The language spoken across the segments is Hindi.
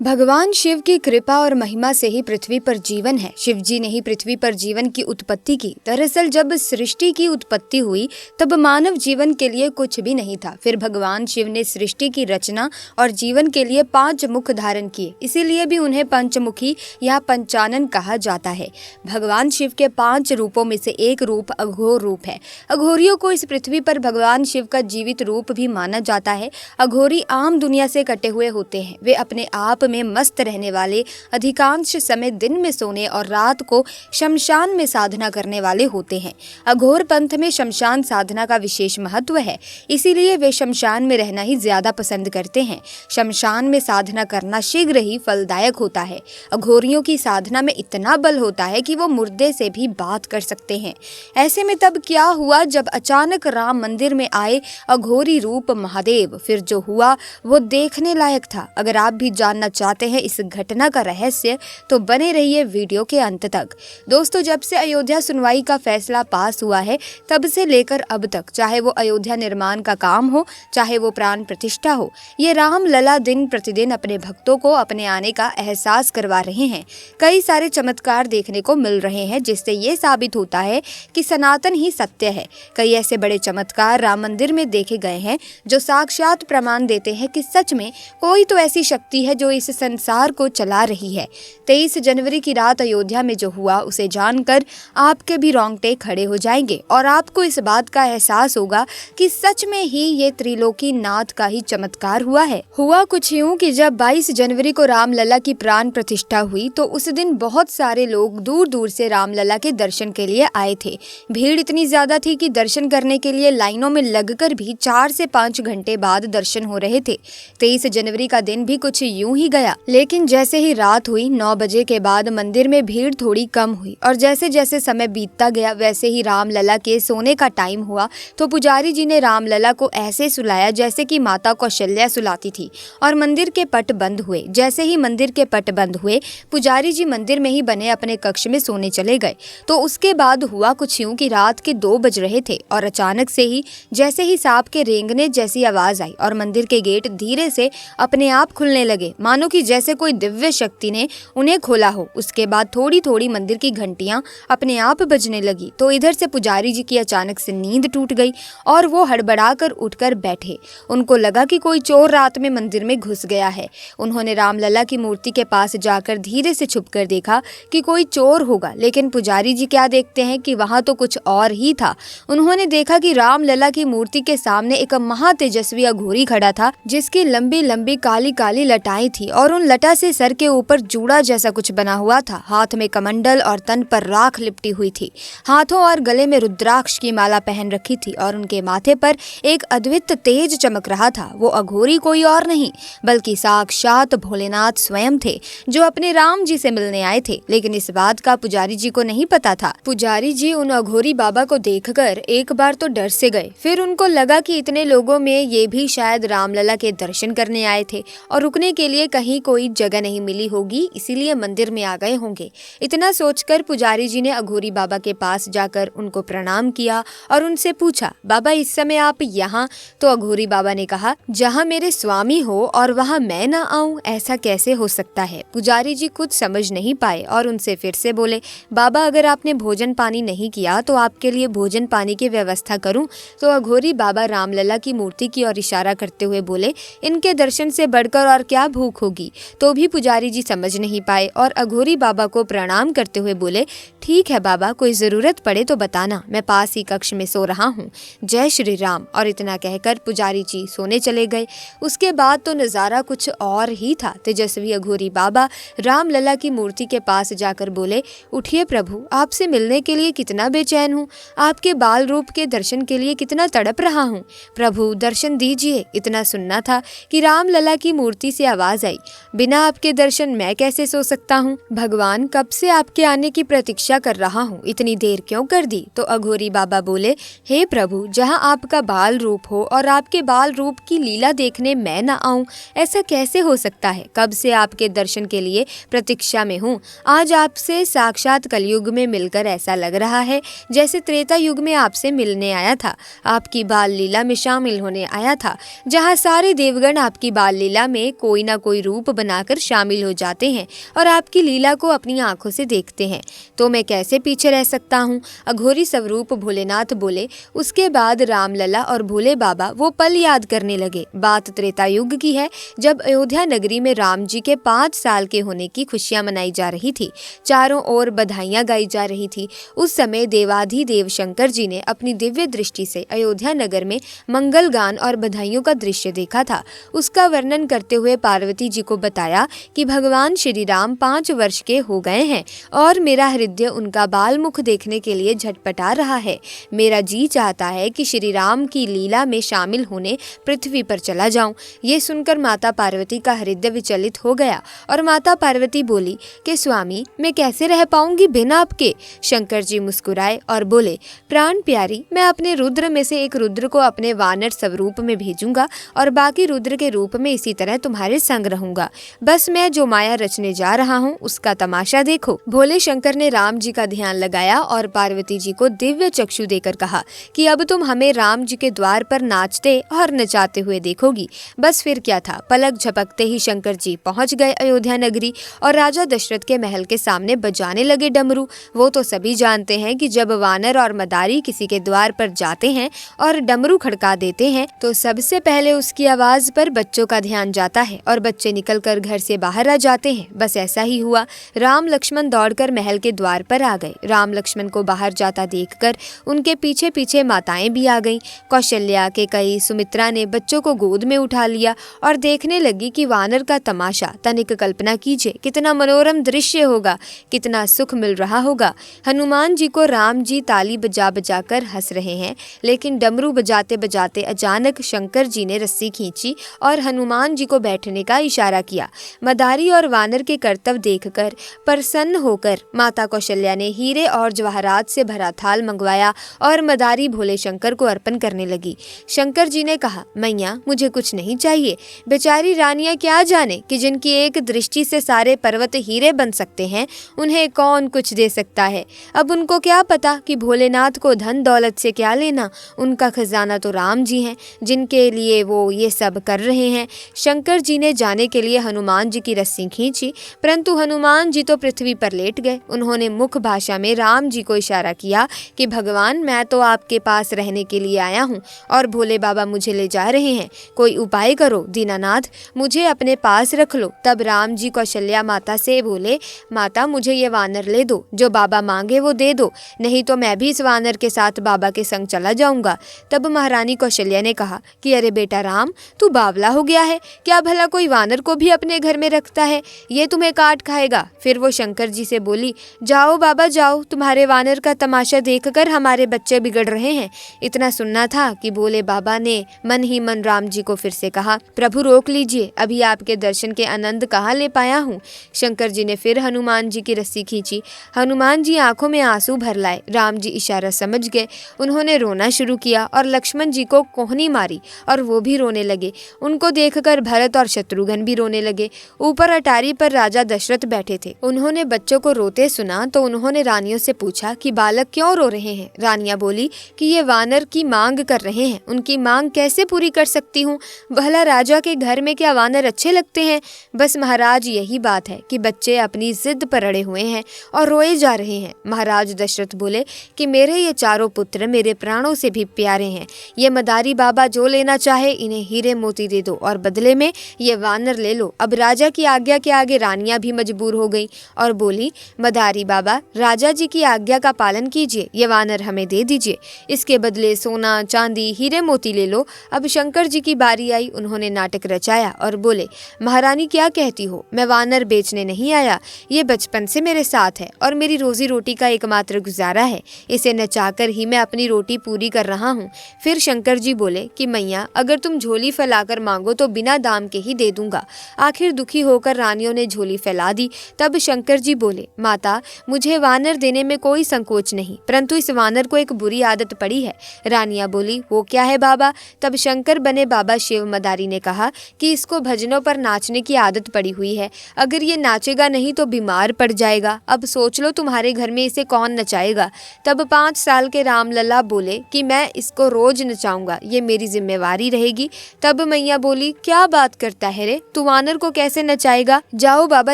भगवान शिव की कृपा और महिमा से ही पृथ्वी पर जीवन है। शिव जी ने ही पृथ्वी पर जीवन की उत्पत्ति की। दरअसल जब सृष्टि की उत्पत्ति हुई तब मानव जीवन के लिए कुछ भी नहीं था। फिर भगवान शिव ने सृष्टि की रचना और जीवन के लिए 5 मुख धारण किए, इसीलिए भी उन्हें पंचमुखी या पंचानन कहा जाता है। भगवान शिव के 5 रूपों में से एक रूप अघोर रूप है। अघोरियों को इस पृथ्वी पर भगवान शिव का जीवित रूप भी माना जाता है। अघोरी आम दुनिया से कटे हुए होते हैं। वे अपने आप में मस्त रहने वाले, अधिकांश समय दिन में सोने और रात को शमशान में साधना करने वाले होते हैं। अघोर पंथ में शमशान साधना का विशेष महत्व है, इसीलिए वे शमशान में रहना ही ज्यादा पसंद करते हैं। शमशान में साधना करना शीघ्र ही फलदायक होता है। अघोरियों की साधना में इतना बल होता है कि वो मुर्दे से भी बात कर सकते हैं। ऐसे में तब क्या हुआ, जब अचानक राम मंदिर में आए अघोरी रूप महादेव। फिर जो हुआ वो देखने लायक था। अगर आप भी जानना चाहते हैं इस घटना का रहस्य तो बने रहिए वीडियो के अंत तक। दोस्तों, जब से अयोध्या सुनवाई का फैसला पास हुआ है तब से लेकर अब तक, चाहे वो अयोध्या निर्माण का काम हो, चाहे वो प्राण प्रतिष्ठा हो, ये राम लला दिन प्रतिदिन अपने भक्तों को अपने आने का एहसास करवा रहे हैं। कई सारे चमत्कार देखने को मिल रहे हैं जिससे ये साबित होता है कि सनातन ही सत्य है। कई ऐसे बड़े चमत्कार राम मंदिर में देखे गए हैं जो साक्षात प्रमाण देते हैं कि सच में कोई तो ऐसी शक्ति है जो इस संसार को चला रही है। 23 जनवरी की रात अयोध्या में जो हुआ उसे जानकर आपके भी रोंगटे खड़े हो जाएंगे और आपको इस बात का एहसास होगा कि सच में ही ये त्रिलोकी नाथ का ही चमत्कार हुआ है। हुआ कुछ यूं कि जब 22 जनवरी को रामलला की प्राण प्रतिष्ठा हुई तो उस दिन बहुत सारे लोग दूर दूर से रामलला के दर्शन के लिए आए थे। भीड़ इतनी ज्यादा थी कि दर्शन करने के लिए लाइनों में लगकर भी 4 से 5 घंटे बाद दर्शन हो रहे थे। 23 जनवरी का दिन भी कुछ यूं ही गया, लेकिन जैसे ही रात हुई 9 बजे के बाद मंदिर में भीड़ थोड़ी कम हुई और जैसे जैसे समय बीतता गया वैसे ही रामलला के सोने का टाइम हुआ तो पुजारी जी ने रामलला को ऐसे सुलाया जैसे कि माता कौशल्या सुलाती थी और मंदिर के पट बंद हुए। जैसे ही मंदिर के पट बंद हुए पुजारी जी मंदिर में ही बने अपने कक्ष में सोने चले गए। तो उसके बाद हुआ कुछ यूं कि रात के 2 बज रहे थे और अचानक से ही जैसे ही सांप के रेंगने जैसी आवाज आई और मंदिर के गेट धीरे से अपने आप खुलने लगे, मानो कि जैसे कोई दिव्य शक्ति ने उन्हें खोला हो। उसके बाद थोड़ी थोड़ी मंदिर की घंटियां अपने आप बजने लगी। तो इधर से पुजारी जी की अचानक से नींद टूट गई और वो हड़बड़ाकर उठकर बैठे। उनको लगा कि कोई चोर रात में मंदिर में घुस गया है। उन्होंने रामलला की मूर्ति के पास जाकर धीरे से छुपकर देखा कि कोई चोर होगा, लेकिन पुजारी जी क्या देखते हैं कि वहां तो कुछ और ही था। उन्होंने देखा कि रामलला की मूर्ति के सामने एक महातेजस्वी अघोरी खड़ा था जिसकी लंबी लंबी काली काली लटाएं थी और उन लटा से सर के ऊपर जूड़ा जैसा कुछ बना हुआ था। हाथ में कमंडल और तन पर राख लिपटी हुई थी। हाथों और गले में रुद्राक्ष की माला पहन रखी थी और उनके माथे पर एक अद्भुत तेज चमक रहा था। वो अघोरी कोई और नहीं बल्कि साक्षात भोलेनाथ स्वयं थे जो अपने राम जी से मिलने आए थे। लेकिन इस बात का पुजारी जी को नहीं पता था। पुजारी जी उन अघोरी बाबा को देखकर एक बार तो डर से गए। फिर उनको लगा कि इतने लोगों में ये भी शायद रामलला के दर्शन करने आए थे और रुकने के लिए कहीं कोई जगह नहीं मिली होगी, इसीलिए मंदिर में आ गए होंगे। इतना सोचकर पुजारी जी ने अघोरी बाबा के पास जाकर उनको प्रणाम किया और उनसे पूछा, बाबा इस समय आप यहाँ? तो अघोरी बाबा ने कहा, जहाँ मेरे स्वामी हो और वहाँ मैं ना आऊँ, ऐसा कैसे हो सकता है? पुजारी जी कुछ समझ नहीं पाए और उनसे फिर से बोले, बाबा अगर आपने भोजन पानी नहीं किया तो आपके लिए भोजन पानी की व्यवस्था करूं? तो अघोरी बाबा रामलला की मूर्ति की ओर इशारा करते हुए बोले, इनके दर्शन से बढ़कर और क्या भूख होगी? तो भी पुजारी जी समझ नहीं पाए और अघोरी बाबा को प्रणाम करते हुए बोले, ठीक है बाबा, कोई जरूरत पड़े तो बताना, मैं पास ही कक्ष में सो रहा हूँ। जय श्री राम। और इतना कहकर पुजारी जी सोने चले गए। उसके बाद तो नजारा कुछ और ही था। तेजस्वी अघोरी बाबा रामलला की मूर्ति के पास जाकर बोले, उठिए प्रभु, आपसे मिलने के लिए कितना बेचैन हूँ, आपके बाल रूप के दर्शन के लिए कितना तड़प रहा हूँ। प्रभु दर्शन दीजिए। इतना सुनना था कि रामलला की मूर्ति से आवाज आई, बिना आपके दर्शन मैं कैसे सो सकता हूँ? भगवान कब से आपके आने की प्रतीक्षा कर रहा हूँ, इतनी देर क्यों कर दी? तो अघोरी बाबा बोले, हे प्रभु, जहाँ आपका बाल रूप हो और आपके बाल रूप की लीला देखने मैं न आऊँ, ऐसा कैसे हो सकता है? कब से आपके दर्शन के लिए प्रतीक्षा में हूँ। आज आपसे साक्षात कलयुग में मिलकर ऐसा लग रहा है जैसे त्रेता युग में आपसे मिलने आया था, आपकी बाल लीला में शामिल होने आया था, जहाँ सारे देवगण आपकी बाल लीला में कोई ना कोई रूप रूप बनाकर शामिल हो जाते हैं और आपकी लीला को अपनी आंखों से देखते हैं, तो मैं कैसे पीछे रह सकता हूँ। अघोरी स्वरूप भोलेनाथ बोले। उसके बाद रामलला और भोले बाबा वो पल याद करने लगे। बात त्रेता युग की है, जब अयोध्या नगरी में राम जी के 5 साल के होने की खुशियां मनाई जा रही थी। चारों ओर बधाइयां गाई जा रही थी। उस समय देवाधिदेव शंकर जी ने अपनी दिव्य दृष्टि से अयोध्या नगर में मंगल गान और बधाइयों का दृश्य देखा था। उसका वर्णन करते हुए पार्वती जी को बताया कि भगवान श्री राम 5 वर्ष के हो गए हैं और मेरा हृदय उनका बाल मुख देखने के लिए झटपटा रहा है। मेरा जी चाहता है कि श्री राम की लीला में शामिल होने पृथ्वी पर चला जाऊं। ये सुनकर माता पार्वती का हृदय विचलित हो गया और माता पार्वती बोली कि स्वामी, मैं कैसे रह पाऊंगी बिना आपके। शंकर जी मुस्कुराए और बोले, प्राण प्यारी, मैं अपने रुद्र में से एक रुद्र को अपने वानर स्वरूप में भेजूंगा और बाकी रुद्र के रूप में इसी तरह तुम्हारे संग रहूंगा। बस मैं जो माया रचने जा रहा हूँ उसका तमाशा देखो। भोले शंकर ने राम जी का ध्यान लगाया और पार्वती जी को दिव्य चक्षु देकर कहा कि अब तुम हमें राम जी के द्वार पर नाचते और नचाते हुए देखोगी। बस फिर क्या था, पलक झपकते ही शंकर जी पहुंच गए अयोध्या नगरी और राजा दशरथ के महल के सामने बजाने लगे डमरू। वो तो सभी जानते हैं कि जब वानर और मदारी किसी के द्वार पर जाते हैं और डमरू खड़का देते हैं तो सबसे पहले उसकी आवाज पर बच्चों का ध्यान जाता है और बच्चे निकलकर घर से बाहर आ जाते हैं। बस ऐसा ही हुआ। राम लक्ष्मण दौड़कर महल के द्वार पर आ गए। राम लक्ष्मण को बाहर जाता देखकर उनके पीछे पीछे माताएं भी आ गईं। कौशल्या, केकई, सुमित्रा ने बच्चों को गोद में उठा लिया और देखने लगी कि वानर का तमाशा। तनिक कल्पना कीजिए, कितना मनोरम दृश्य होगा, कितना सुख मिल रहा होगा। हनुमान जी को राम जी ताली बजा बजा कर हंस रहे हैं, लेकिन डमरू बजाते बजाते अचानक शंकर जी ने रस्सी खींची और हनुमान जी को बैठने का इशारा किया। मदारी और वानर के कर्तव्य देखकर प्रसन्न होकर माता कौशल्या ने हीरे और जवाहरात से भरा थाल मंगवाया और मदारी भोले शंकर को अर्पण करने लगी। शंकर जी ने कहा, मैया, मुझे कुछ नहीं चाहिए। बेचारी रानियां क्या जाने कि जिनकी एक दृष्टि से सारे पर्वत हीरे बन सकते हैं, उन्हें कौन कुछ दे सकता है। अब उनको क्या पता कि भोलेनाथ को धन दौलत से क्या लेना। उनका खजाना तो राम जी हैं, जिनके लिए वो ये सब कर रहे हैं। शंकर जी ने जाने के लिए हनुमान जी की रस्सी खींची, परंतु हनुमान जी तो पृथ्वी पर लेट गए। उन्होंने मुख भाषा में राम जी को इशारा किया कि भगवान, मैं तो आपके पास रहने के लिए आया हूँ और भोले बाबा मुझे ले जा रहे हैं। कोई उपाय करो दीनानाथ, मुझे अपने पास रख लो। तब राम जी कौशल्या माता से बोले, माता, मुझे ये वानर ले दो, जो बाबा मांगे वो दे दो, नहीं तो मैं भी इस वानर के साथ बाबा के संग चला जाऊंगा। तब महारानी कौशल्या ने कहा कि अरे बेटा राम, तू बावला हो गया है क्या? भला कोई वानर को भी अपने घर में रखता है? ये तुम्हें काट खाएगा। फिर वो शंकर जी से बोली, जाओ बाबा जाओ, तुम्हारे वानर का तमाशा देखकर हमारे बच्चे बिगड़ रहे हैं। इतना सुनना था कि भोले बाबा ने मन ही मन राम जी को फिर से कहा, प्रभु रोक लीजिए, अभी आपके दर्शन के आनंद कहाँ ले पाया हूँ। शंकर जी ने फिर हनुमान जी की रस्सी खींची। हनुमान जी आंखों में आंसू भर लाए। राम जी इशारा समझ गए। उन्होंने रोना शुरू किया और लक्ष्मण जी को कोहनी मारी और वो भी रोने लगे। उनको देखकर भरत और शत्रुघ्न भी रोने लगे। ऊपर अटारी पर राजा दशरथ बैठे थे। उन्होंने बच्चों को रोते सुना तो उन्होंने रानियों से पूछा कि बालक क्यों रो रहे हैं। रानियां बोली कि ये वानर की मांग कर रहे हैं, उनकी मांग कैसे पूरी कर सकती हूँ। भला राजा के घर में क्या वानर अच्छे लगते हैं? बस महाराज, यही बात है कि बच्चे अपनी जिद पर अड़े हुए हैं और रोए जा रहे हैं। महाराज दशरथ बोले कि मेरे ये चारों पुत्र मेरे प्राणों से भी प्यारे हैं। ये मदारी बाबा जो लेना चाहे इन्हें हीरे मोती दे दो और बदले में ये वानर ले लो। अब राजा की आज्ञा के आगे रानियां भी मजबूर हो गई और बोली, मदारी बाबा, राजा जी की आज्ञा का पालन कीजिए, ये वानर हमें दे दीजिए, इसके बदले सोना चांदी हीरे मोती ले लो। अब शंकर जी की बारी आई। उन्होंने नाटक रचाया और बोले, महारानी क्या कहती हो? मैं वानर बेचने नहीं आया, ये बचपन से मेरे साथ है और मेरी रोजी रोटी का एकमात्र गुजारा है। इसे नचाकर ही मैं अपनी रोटी पूरी कर रहा हूँ। फिर शंकर जी बोले कि मैया, अगर तुम झोली फैलाकर मांगो तो बिना दाम के ही दे दूंगा। आखिर दुखी होकर रानियों ने झोली फैला दी। तब शंकर जी बोले, माता, मुझे वानर देने में कोई संकोच नहीं, परंतु इस वानर को एक बुरी आदत पड़ी है। रानियां बोली, वो क्या है बाबा? तब शंकर बने बाबा शिव मदारी ने कहा कि इसको भजनों पर नाचने की आदत पड़ी हुई है। अगर ये नाचेगा नहीं तो बीमार पड़ जाएगा। अब सोच लो तुम्हारे घर में इसे कौन नचाएगा। तब 5 साल के रामलला बोले कि मैं इसको रोज नचाऊंगा, ये मेरी जिम्मेवारी रहेगी। तब मैया बोली, क्या बात करता है रे, तू वानर को कैसे नचाएगा? जाओ बाबा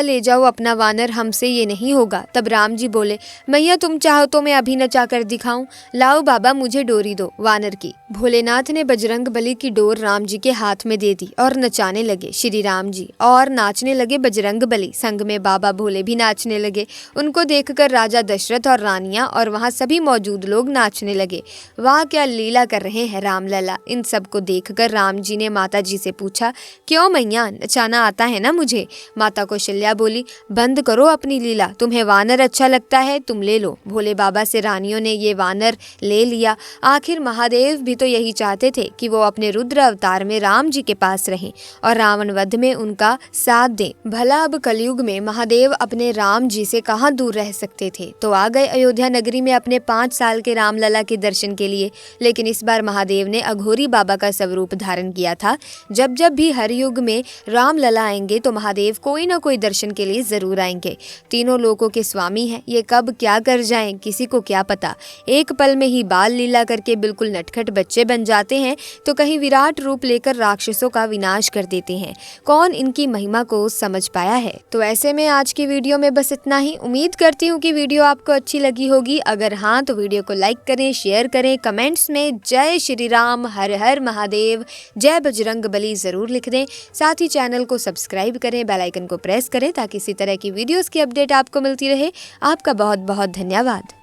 ले जाओ अपना वानर, हमसे ये नहीं होगा। तब राम जी बोले, मैया तुम चाहो तो मैं अभी नचा कर दिखाऊं। लाओ बाबा मुझे डोरी दो वानर की। भोलेनाथ ने बजरंग बली की डोर राम जी के हाथ में दे दी और नचाने लगे श्री राम जी और नाचने लगे बजरंग बली। संग में बाबा भोले भी नाचने लगे। उनको देखकर राजा दशरथ और रानियां और वहां सभी मौजूद लोग नाचने लगे। वाह क्या लीला कर रहे हैं राम लला। इन सबको देखकर राम जी ने माता जी से पूछा, क्यों मैया नचाना आता है ना मुझे? माता कौशल्या बोली, बंद करो अपनी लीला, तुम्हें वानर अच्छा लगता है तुम ले लो। भोले बाबा से रानियों ने ये वानर ले लिया। आखिर महादेव भी तो यही चाहते थे कि वो अपने रुद्र अवतार में राम जी के पास रहें और रावण वध में उनका साथ दें। भला अब कलयुग में महादेव अपने राम जी से कहाँ दूर रह सकते थे, तो आ गए अयोध्या नगरी में अपने 5 साल के रामलला के दर्शन के लिए। लेकिन इस बार महादेव ने अघोरी बाबा का स्वरूप धारण किया था। जब जब भी हर युग में रामलला आएंगे तो महादेव कोई ना कोई दर्शन के लिए जरूर आएंगे। तीनों लोकों के स्वामी हैं, ये कब क्या कर जाएं किसी को क्या पता। एक पल में ही बाल लीला करके बिल्कुल नटखट बच्चे बन जाते हैं तो कहीं विराट रूप लेकर राक्षसों का विनाश कर देते हैं। कौन इनकी महिमा को समझ पाया है? तो ऐसे में आज की वीडियो में बस इतना ही। उम्मीद करती हूँ कि वीडियो आपको अच्छी लगी होगी। अगर हाँ तो वीडियो को लाइक करें, शेयर करें, कमेंट्स में जय श्री राम, हर हर महादेव, जय बजरंग बली जरूर लिख दें। साथ ही चैनल को सब्सक्राइब करें, बेल आइकन को प्रेस करें ताकि इसी तरह की वीडियोस की अपडेट आपको मिलती रहे। आपका बहुत बहुत धन्यवाद।